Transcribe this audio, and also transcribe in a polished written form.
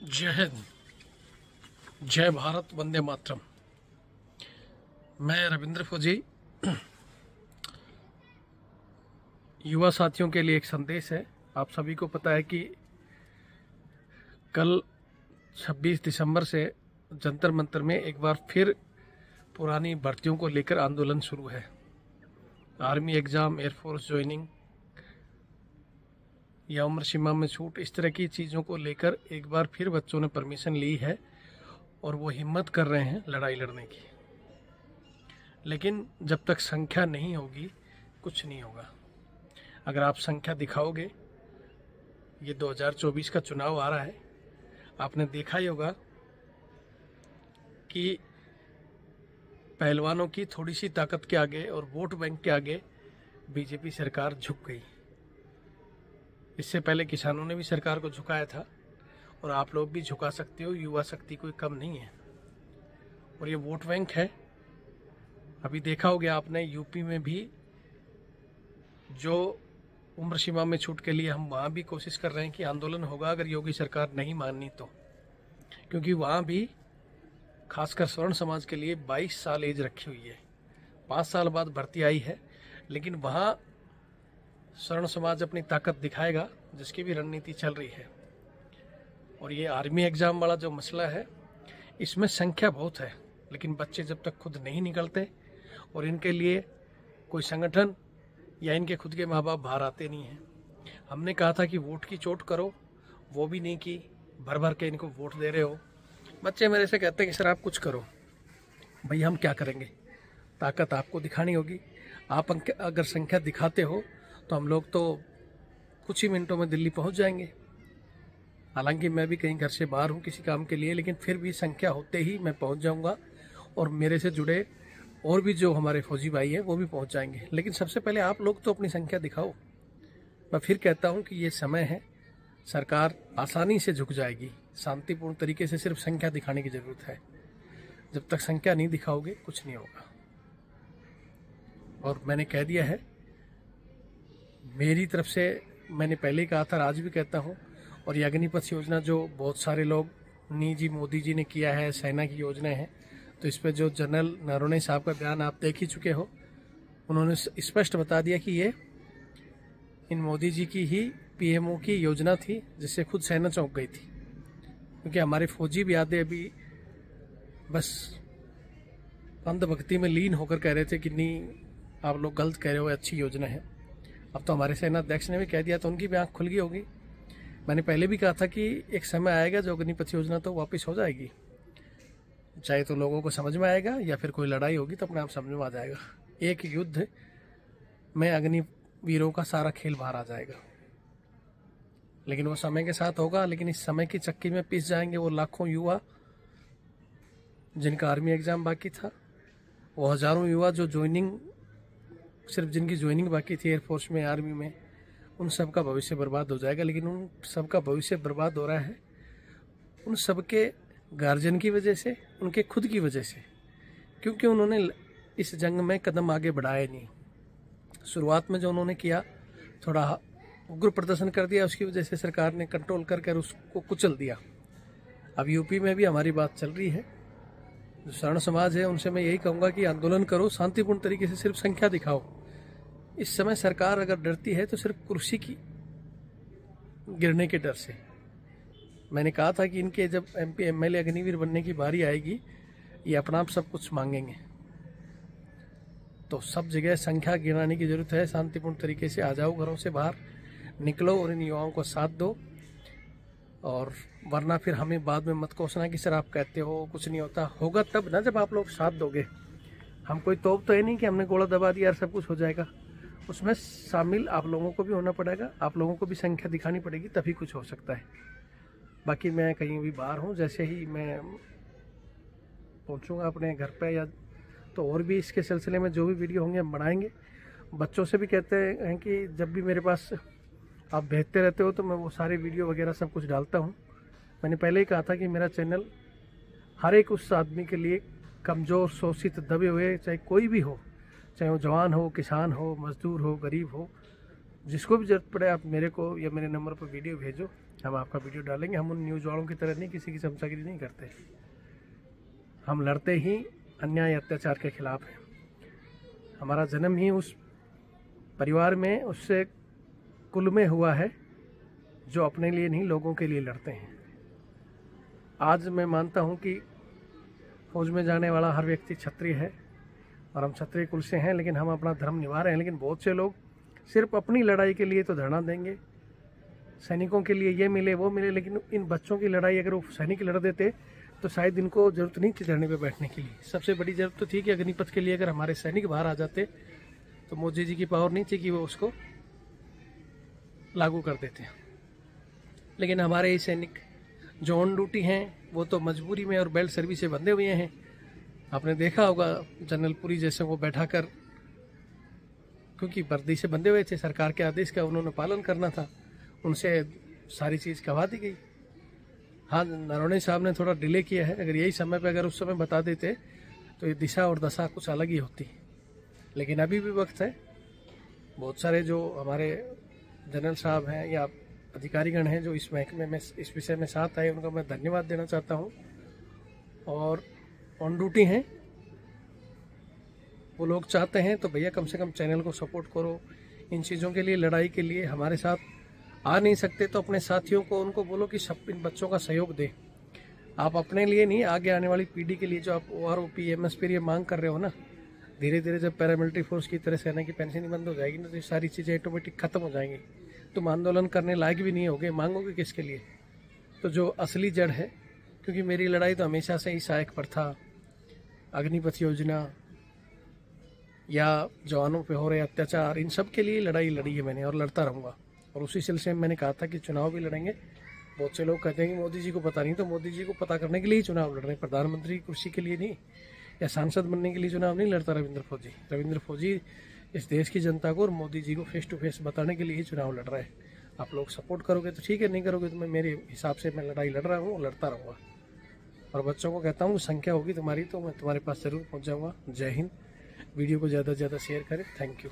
जय हिंद, जय भारत, वंदे मातरम। मैं रविंद्र फौजी। युवा साथियों के लिए एक संदेश है। आप सभी को पता है कि कल 26 दिसंबर से जंतर मंतर में एक बार फिर पुरानी भर्तियों को लेकर आंदोलन शुरू है। आर्मी एग्ज़ाम, एयरफोर्स ज्वाइनिंग या उम्र सीमा में छूट, इस तरह की चीज़ों को लेकर एक बार फिर बच्चों ने परमिशन ली है और वो हिम्मत कर रहे हैं लड़ाई लड़ने की। लेकिन जब तक संख्या नहीं होगी कुछ नहीं होगा। अगर आप संख्या दिखाओगे, ये 2024 का चुनाव आ रहा है, आपने देखा ही होगा कि पहलवानों की थोड़ी सी ताकत के आगे और वोट बैंक के आगे बीजेपी सरकार झुक गई। इससे पहले किसानों ने भी सरकार को झुकाया था और आप लोग भी झुका सकते हो। युवा शक्ति कोई कम नहीं है और ये वोट बैंक है। अभी देखा होगा आपने, यूपी में भी जो उम्र सीमा में छूट के लिए हम वहाँ भी कोशिश कर रहे हैं कि आंदोलन होगा अगर योगी सरकार नहीं माननी तो, क्योंकि वहाँ भी खासकर स्वर्ण समाज के लिए 22 साल एज रखी हुई है। 5 साल बाद भर्ती आई है, लेकिन वहाँ स्वर्ण समाज अपनी ताकत दिखाएगा, जिसकी भी रणनीति चल रही है। और ये आर्मी एग्ज़ाम वाला जो मसला है, इसमें संख्या बहुत है, लेकिन बच्चे जब तक खुद नहीं निकलते और इनके लिए कोई संगठन या इनके खुद के माँ बाप बाहर आते नहीं हैं। हमने कहा था कि वोट की चोट करो, वो भी नहीं की। भर भर के इनको वोट दे रहे हो। बच्चे मेरे से कहते हैं कि सर आप कुछ करो। भाई हम क्या करेंगे? ताकत आपको दिखानी होगी। आप अगर संख्या दिखाते हो तो हम लोग तो कुछ ही मिनटों में दिल्ली पहुंच जाएंगे। हालांकि मैं भी कहीं घर से बाहर हूं किसी काम के लिए, लेकिन फिर भी संख्या होते ही मैं पहुंच जाऊंगा और मेरे से जुड़े और भी जो हमारे फौजी भाई हैं वो भी पहुंच जाएंगे। लेकिन सबसे पहले आप लोग तो अपनी संख्या दिखाओ। मैं फिर कहता हूं कि ये समय है, सरकार आसानी से झुक जाएगी। शांतिपूर्ण तरीके से सिर्फ संख्या दिखाने की जरूरत है। जब तक संख्या नहीं दिखाओगे कुछ नहीं होगा। और मैंने कह दिया है, मेरी तरफ से मैंने पहले ही कहा था, आज भी कहता हूँ। और ये अग्निपथ योजना जो बहुत सारे लोग जी मोदी जी ने किया है, सेना की योजना है, तो इस पर जो जनरल नरवणे साहब का बयान आप देख ही चुके हो। उन्होंने स्पष्ट बता दिया कि ये इन मोदी जी की ही पीएमओ की योजना थी, जिससे खुद सेना चौंक गई थी। क्योंकि हमारे फौजी भी आते अभी बस अंधभक्ति में लीन होकर कह रहे थे कि नहीं आप लोग गलत कह रहे हो, अच्छी योजना है। अब तो हमारे सेना अध्यक्ष ने भी कह दिया तो उनकी भी आंख खुल गई होगी। मैंने पहले भी कहा था कि एक समय आएगा जो अग्निपथ योजना तो वापस हो जाएगी। चाहे तो लोगों को समझ में आएगा या फिर कोई लड़ाई होगी तो अपने आप समझ में आ जाएगा। एक युद्ध में अग्निवीरों का सारा खेल बाहर आ जाएगा। लेकिन वो समय के साथ होगा। लेकिन इस समय की चक्की में पिस जाएंगे वो लाखों युवा जिनका आर्मी एग्जाम बाकी था, वो हजारों युवा जो ज्वाइनिंग, सिर्फ जिनकी ज्वाइनिंग बाकी थी एयरफोर्स में, आर्मी में, उन सब का भविष्य बर्बाद हो जाएगा। लेकिन उन सब का भविष्य बर्बाद हो रहा है उन सब के गार्जियन की वजह से, उनके खुद की वजह से, क्योंकि उन्होंने इस जंग में कदम आगे बढ़ाए नहीं। शुरुआत में जो उन्होंने किया, थोड़ा उग्र प्रदर्शन कर दिया, उसकी वजह से सरकार ने कंट्रोल कर उसको कुचल दिया। अब यूपी में भी हमारी बात चल रही है। जो स्वर्ण समाज है उनसे मैं यही कहूँगा कि आंदोलन करो शांतिपूर्ण तरीके से, सिर्फ संख्या दिखाओ। इस समय सरकार अगर डरती है तो सिर्फ कुर्सी की गिरने के डर से। मैंने कहा था कि इनके जब एमपी एमएलए अग्निवीर बनने की बारी आएगी, ये अपना आप सब कुछ मांगेंगे। तो सब जगह संख्या गिराने की जरूरत है। शांतिपूर्ण तरीके से आ जाओ, घरों से बाहर निकलो और इन युवाओं को साथ दो। और वरना फिर हमें बाद में मत कोसना कि सर आप कहते हो कुछ नहीं होता। होगा तब ना जब आप लोग साथ दोगे। हम कोई तोप तो है नहीं कि हमने गोला दबा दिया और सब कुछ हो जाएगा। उसमें शामिल आप लोगों को भी होना पड़ेगा, आप लोगों को भी संख्या दिखानी पड़ेगी, तभी कुछ हो सकता है। बाकी मैं कहीं भी बाहर हूँ, जैसे ही मैं पहुँचूँगा अपने घर पे या तो और भी इसके सिलसिले में जो भी वीडियो होंगे हम बनाएंगे। बच्चों से भी कहते हैं कि जब भी मेरे पास आप भेजते रहते हो तो मैं वो सारे वीडियो वगैरह सब कुछ डालता हूँ। मैंने पहले ही कहा था कि मेरा चैनल हर एक उस आदमी के लिए, कमज़ोर, शोषित, दबे हुए, चाहे कोई भी हो, चाहे वो जवान हो, किसान हो, मजदूर हो, गरीब हो, जिसको भी जरूरत पड़े आप मेरे को या मेरे नंबर पर वीडियो भेजो। हम आपका वीडियो डालेंगे। हम उन न्यूज़ वालों की तरह नहीं किसी की चमचागिरी नहीं करते। हम लड़ते ही अन्याय अत्याचार के खिलाफ हैं। हमारा जन्म ही उस परिवार में उससे कुल में हुआ है जो अपने लिए नहीं लोगों के लिए लड़ते हैं। आज मैं मानता हूं कि फौज में जाने वाला हर व्यक्ति क्षत्रिय है और हम क्षत्रिय कुल से हैं, लेकिन हम अपना धर्म निभा रहे हैं। लेकिन बहुत से लोग सिर्फ अपनी लड़ाई के लिए तो धरना देंगे, सैनिकों के लिए ये मिले वो मिले, लेकिन इन बच्चों की लड़ाई अगर वो सैनिक लड़ देते तो शायद इनको जरूरत नहीं थी धरने पे बैठने के लिए। सबसे बड़ी जरूरत तो थी कि अग्निपथ के लिए अगर हमारे सैनिक बाहर आ जाते तो मोदी जी की पावर नहीं थी कि वो उसको लागू कर देते। लेकिन हमारे ये सैनिक जो ऑन ड्यूटी हैं वो तो मजबूरी में और बेल्ट सर्विस से बंधे हुए हैं। आपने देखा होगा जनरल पुरी जैसे को बैठा कर, क्योंकि वर्दी से बंधे हुए थे, सरकार के आदेश का उन्होंने पालन करना था, उनसे सारी चीज़ कहवा दी गई। हाँ, नरवणे साहब ने थोड़ा डिले किया है। अगर यही समय पे अगर उस समय बता देते तो ये दिशा और दशा कुछ अलग ही होती। लेकिन अभी भी वक्त है। बहुत सारे जो हमारे जनरल साहब हैं या अधिकारीगण हैं जो इस महकमे में इस विषय में साथ आए, उनका मैं धन्यवाद देना चाहता हूँ। और ऑन ड्यूटी हैं वो लोग चाहते हैं तो भैया कम से कम चैनल को सपोर्ट करो। इन चीज़ों के लिए, लड़ाई के लिए हमारे साथ आ नहीं सकते तो अपने साथियों को उनको बोलो कि सब इन बच्चों का सहयोग दे। आप अपने लिए नहीं, आगे आने वाली पीढ़ी के लिए जो आप OROP MSP ये मांग कर रहे हो ना, धीरे धीरे जब पैरामिलिट्री फोर्स की तरह सेना की पेंशन ही बंद हो जाएगी ना तो ये सारी चीज़ें ऑटोमेटिक खत्म हो जाएंगी। तुम आंदोलन करने लायक भी नहीं होगे, मांगोगे किसके लिए? तो जो असली जड़ है, क्योंकि मेरी लड़ाई तो हमेशा से ही सहायक प्रथा, अग्निपथ योजना या जवानों पे हो रहे अत्याचार, इन सब के लिए लड़ाई लड़ी है मैंने और लड़ता रहूँगा। और उसी सिलसिले में मैंने कहा था कि चुनाव भी लड़ेंगे। बहुत से लोग कहते हैं कि मोदी जी को पता नहीं, तो मोदी जी को पता करने के लिए ही चुनाव लड़ रहे हैं, प्रधानमंत्री की कुर्सी के लिए नहीं या सांसद बनने के लिए चुनाव नहीं लड़ता रविंद्र फौजी। रविंद्र फौजी इस देश की जनता को और मोदी जी को फेस टू फेस बताने के लिए ही चुनाव लड़ रहा है। आप लोग सपोर्ट करोगे तो ठीक है, नहीं करोगे तो मैं मेरे हिसाब से मैं लड़ाई लड़ रहा हूँ, लड़ता रहूँगा। और बच्चों को कहता हूँ संख्या होगी तुम्हारी तो मैं तुम्हारे पास ज़रूर पहुँच जाऊँगा। जय हिंद। वीडियो को ज़्यादा से ज़्यादा शेयर करें। Thank you.